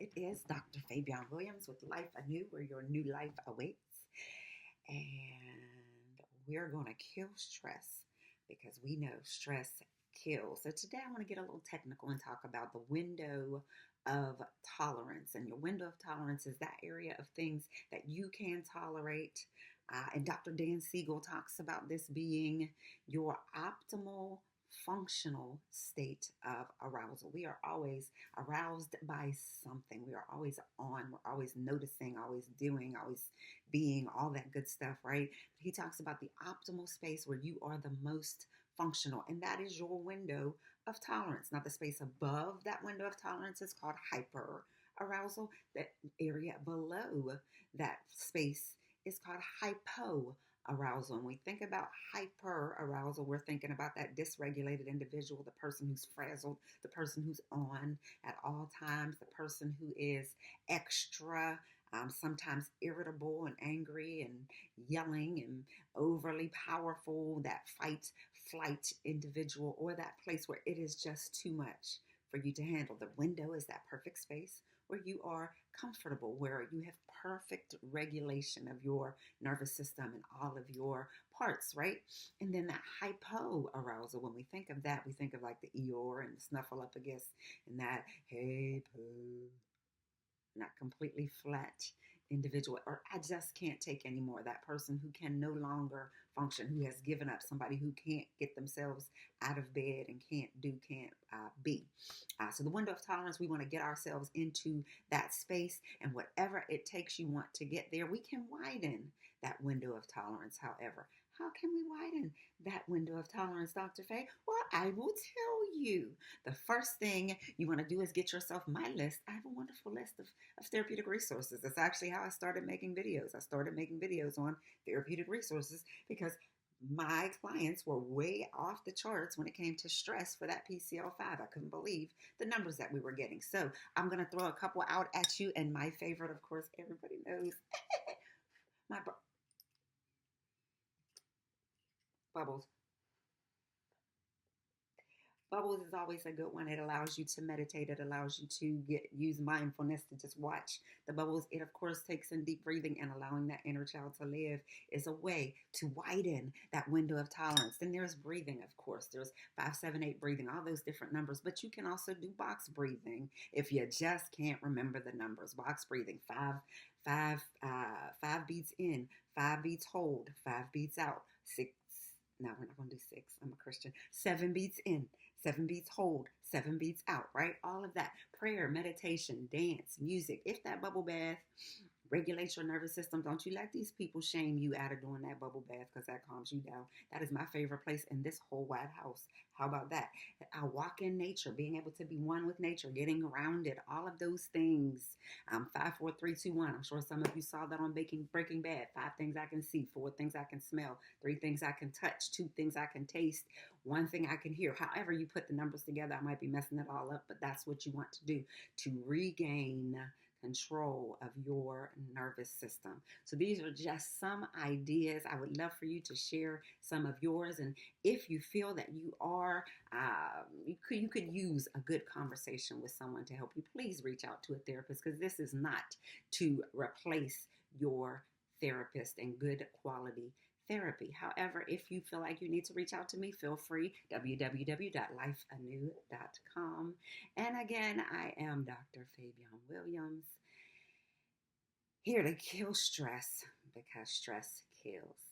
It is Dr. Fabian Williams with Life Anew, where your new life awaits. And we're going to kill stress because we know stress kills. So today I want to get a little technical and talk about the window of tolerance. And your window of tolerance is that area of things that you can tolerate. And Dr. Dan Siegel talks about this being your optimal functional state of arousal. We are always aroused by something. We are always on. We're always noticing, always doing, always being, all that good stuff, right? He talks about the optimal space where you are the most functional, and that is your window of tolerance. Now, the space above that window of tolerance is called hyper arousal. That area below that space is called hypo arousal. When we think about hyper arousal, we're thinking about that dysregulated individual, the person who's frazzled, the person who's on at all times, the person who is extra, sometimes irritable and angry and yelling and overly powerful, that fight, flight individual, or that place where it is just too much for you to handle. The window is that perfect space where you are comfortable, where you have perfect regulation of your nervous system and all of your parts, right? And then that hypo arousal, when we think of that, we think of like the Eeyore and the Snuffleupagus and that hey po, not completely flat individual, or I just can't take anymore. That person who can no longer function, who has given up, somebody who can't get themselves out of bed and can't be. So the window of tolerance, we want to get ourselves into that space, and whatever it takes you want to get there, we can widen that window of tolerance. However, how can we widen that window of tolerance, Dr. Faye? Well, I will tell you. The first thing you want to do is get yourself my list. I have a wonderful list of therapeutic resources. That's actually how I started making videos. I started making videos on therapeutic resources because my clients were way off the charts when it came to stress for that PCL5. I couldn't believe the numbers that we were getting. So I'm going to throw a couple out at you. And my favorite, of course, everybody knows, my bubbles. Bubbles is always a good one. It allows you to meditate. It allows you to use mindfulness to just watch the bubbles. It, of course, takes in deep breathing, and allowing that inner child to live is a way to widen that window of tolerance. Then there's breathing, of course. There's 5, 7, 8 breathing, all those different numbers. But you can also do box breathing if you just can't remember the numbers. Box breathing, five beats in, 5 beats hold, 5 beats out, 6. No, we're not going to do 6. I'm a Christian. 7 beats in, 7 beats hold, 7 beats out, right? All of that. Prayer, meditation, dance, music. If that bubble bath regulates your nervous system, don't you let these people shame you out of doing that bubble bath, because that calms you down. That is my favorite place in this whole wide house. How about that? I walk in nature, being able to be one with nature, getting grounded, all of those things. 5, 4, 3, 2, 1. I'm sure some of you saw that on Breaking Bad. 5 things I can see, 4 things I can smell, 3 things I can touch, 2 things I can taste, 1 thing I can hear. However you put the numbers together, I might be messing it all up, but that's what you want to do to regain control of your nervous system. So these are just some ideas. I would love for you to share some of yours. And if you feel that you are, you could use a good conversation with someone to help you, please reach out to a therapist, because this is not to replace your therapist and good quality therapy. However, if you feel like you need to reach out to me, feel free, www.lifeanew.com. And again, I am Dr. Fabian Williams, here to kill stress, because stress kills.